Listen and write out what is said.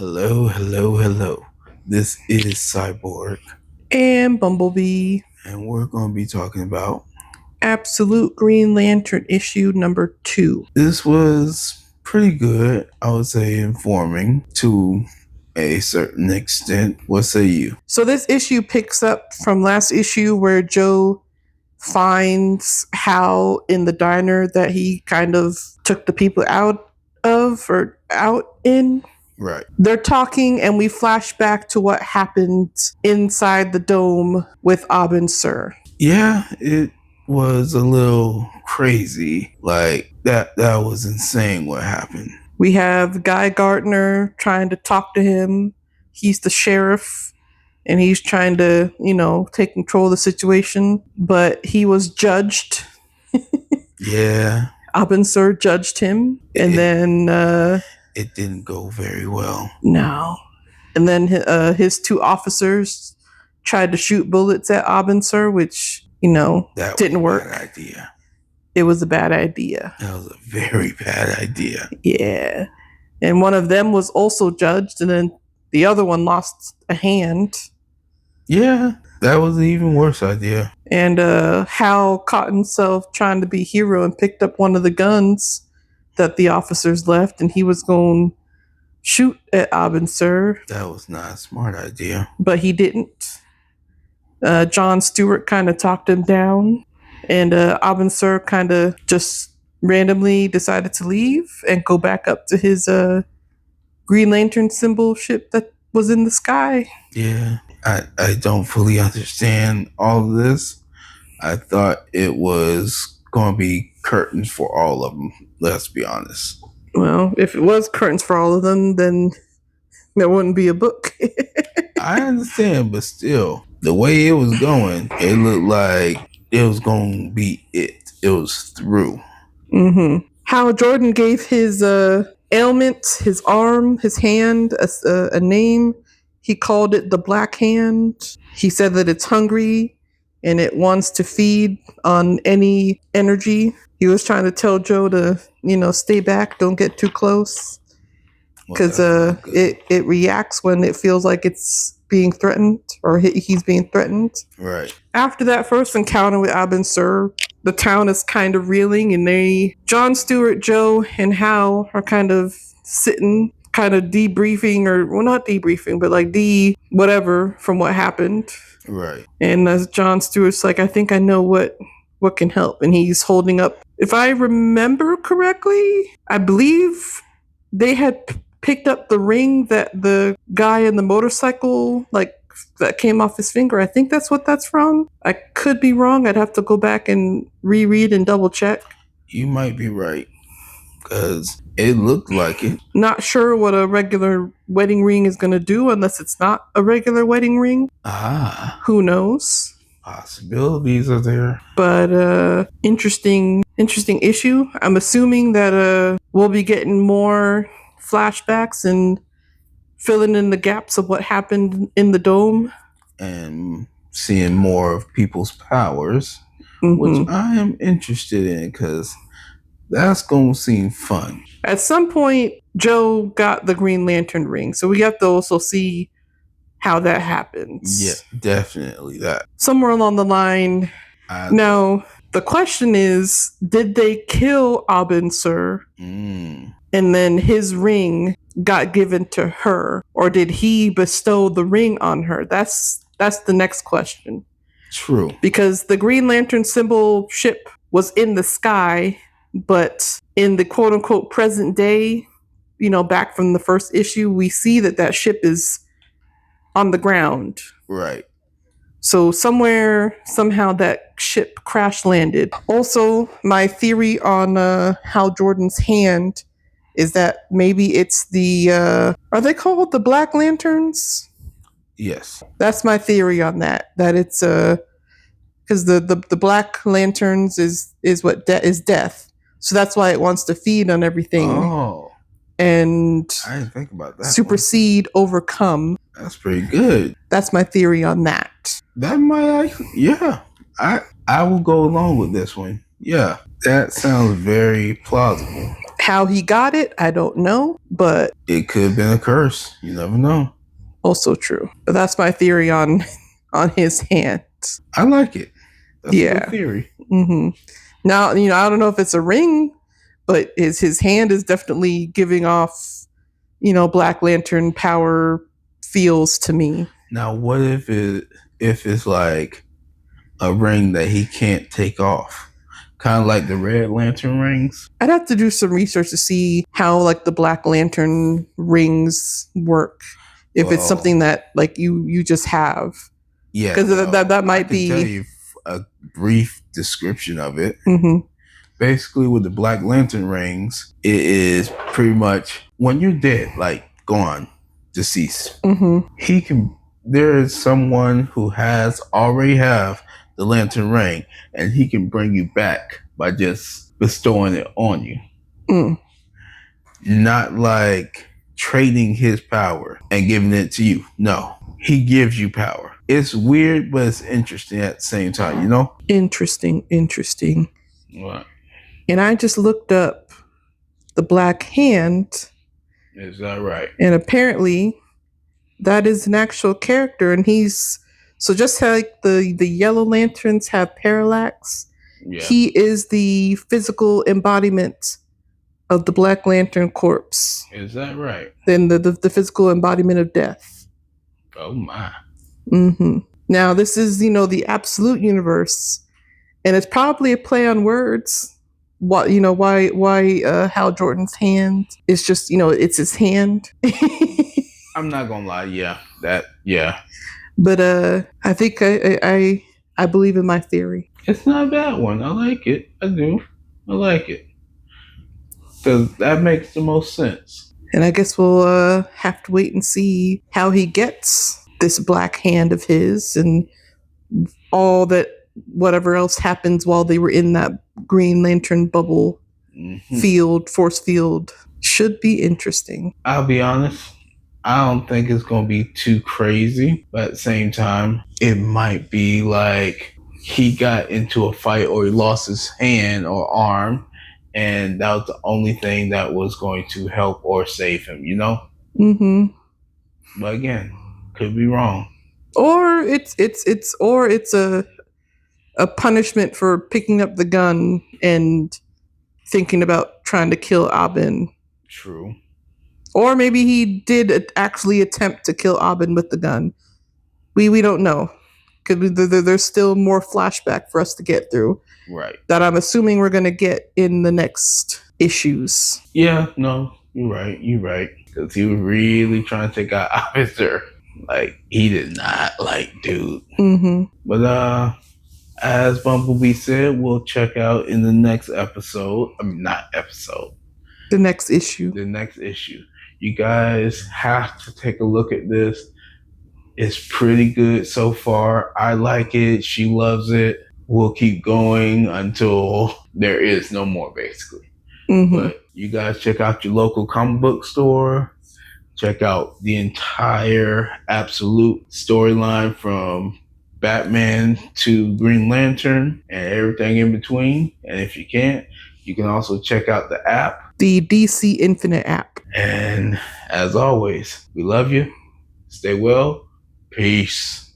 Hello, hello, hello. This is Cyborg, And Bumblebee. and we're going to be talking about. Absolute Green Lantern issue number 2. This was pretty good, I would say, informing to a certain extent. What say you? So this issue picks up from last issue where Joe finds Hal in the diner that he kind of took the people out of or out in. Right. They're talking and we flash back to what happened inside the dome with Abin Sur. Yeah, it was a little crazy. Like that was insane what happened. We have Guy Gardner trying to talk to him. He's the sheriff and he's trying to, take control of the situation, but he was judged. Yeah. Abin Sur judged him, and then it didn't go very well. No. And then his two officers tried to shoot bullets at Abin Sur, which, that didn't work. Bad idea. It was a bad idea. That was a very bad idea. Yeah. And one of them was also judged, and then the other one lost a hand. Yeah, that was an even worse idea. And Hal caught himself trying to be hero and picked up one of the guns that the officers left, and he was going to shoot at Abin Sur. That was not a smart idea. But he didn't. John Stewart kind of talked him down, and Abin Sur kind of just randomly decided to leave and go back up to his Green Lantern symbol ship that was in the sky. Yeah, I don't fully understand all of this. I thought it was going to be curtains for all of them, let's be honest. Well, if it was curtains for all of them, then there wouldn't be a book. I understand, but still, the way it was going, it looked like it was going to be it. It was through. Mm-hmm. Hal Jordan gave his ailment, his arm, his hand, a name. He called it the Black Hand. He said that it's hungry and it wants to feed on any energy. He was trying to tell Joe to, stay back, don't get too close, because it reacts when it feels like it's being threatened or he's being threatened. Right. After that first encounter with Abin Sur, the town is kind of reeling, and John Stewart, Joe, and Hal are kind of sitting, kind of debriefing, not debriefing, but like whatever from what happened. Right. And as John Stewart's like, I think I know what can help, and he's holding up. If I remember correctly, I believe they had picked up the ring that the guy in the motorcycle, that came off his finger. I think that's what that's from. I could be wrong. I'd have to go back and reread and double check. You might be right, because it looked like it. Not sure what a regular wedding ring is going to do unless it's not a regular wedding ring. Who knows? Possibilities are there. But interesting issue. I'm assuming that we'll be getting more flashbacks and filling in the gaps of what happened in the dome. And seeing more of people's powers, which I am interested in, because that's going to seem fun. At some point, Joe got the Green Lantern ring, so we have to also see how that happens. Yeah, definitely that. Somewhere along the line. Now, the question is, did they kill Abin Sur? And then his ring got given to her, or did he bestow the ring on her? That's the next question. True. Because the Green Lantern symbol ship was in the sky, but in the quote unquote present day, back from the first issue, we see that ship is on the ground. Right. So somehow that ship crash landed. Also, my theory on Hal Jordan's hand is that maybe it's are they called the Black Lanterns? Yes. That's my theory on that. That it's because the Black Lanterns is what is death. So that's why it wants to feed on everything. Oh. And I didn't think about that. Supersede, overcome. That's pretty good. That's my theory on that. That might actually, yeah. I will go along with this one. Yeah, that sounds very plausible. How he got it, I don't know, but It could have been a curse. You never know. also true. But that's my theory on his hand. I like it. That's a good Yeah. theory. Mm-hmm. Now, I don't know if it's a ring, but his hand is definitely giving off, Black Lantern power feels to me. Now, what if it's like a ring that he can't take off? Kind of like the Red Lantern rings. I'd have to do some research to see how like the Black Lantern rings work. If it's something that like you just have. Yeah. Because that might be. I can tell you a brief description of it. Mm-hmm. Basically, with the Black Lantern rings, it is pretty much when you're dead, like gone, deceased. Mm-hmm. There is someone who already have the lantern ring, and he can bring you back by just bestowing it on you. Mm. Not like trading his power and giving it to you. No, he gives you power. It's weird, but it's interesting at the same time, Interesting. What? And I just looked up the Black Hand. Is that right? And apparently that is an actual character, and so just like the Yellow Lanterns have Parallax, he is the physical embodiment of the Black Lantern corpse. Is that right? Then the physical embodiment of death. Oh my. Mm-hmm. Now this is the absolute universe, and it's probably a play on words. What why Hal Jordan's hand is just it's his hand. I'm not gonna lie, yeah. But I think I believe in my theory. It's not a bad one. I like it. I do. I like it. Because that makes the most sense. And I guess we'll have to wait and see how he gets this Black Hand of his and all that, whatever else happens while they were in that Green Lantern bubble force field. Should be interesting. I'll be honest. I don't think it's going to be too crazy. But at the same time, it might be like he got into a fight or he lost his hand or arm, and that was the only thing that was going to help or save him, Mm-hmm. But again, could be wrong. Or it's a punishment for picking up the gun and thinking about trying to kill Abin. True. Or maybe he did actually attempt to kill Abin with the gun. We don't know. Because there's still more flashback for us to get through. Right. That I'm assuming we're going to get in the next issues. Yeah, no, you're right. Because he was really trying to take out Officer. Like, he did not like dude. Mm-hmm. But, as Bumblebee said, we'll check out in the next episode. I mean, not episode. The next issue. You guys have to take a look at this. It's pretty good so far. I like it. She loves it. We'll keep going until there is no more, basically. Mm-hmm. But you guys check out your local comic book store. Check out the entire Absolute storyline from Batman to Green Lantern and everything in between. And if you can't, you can also check out the app. The DC Infinite app. And as always, we love you. Stay well. Peace.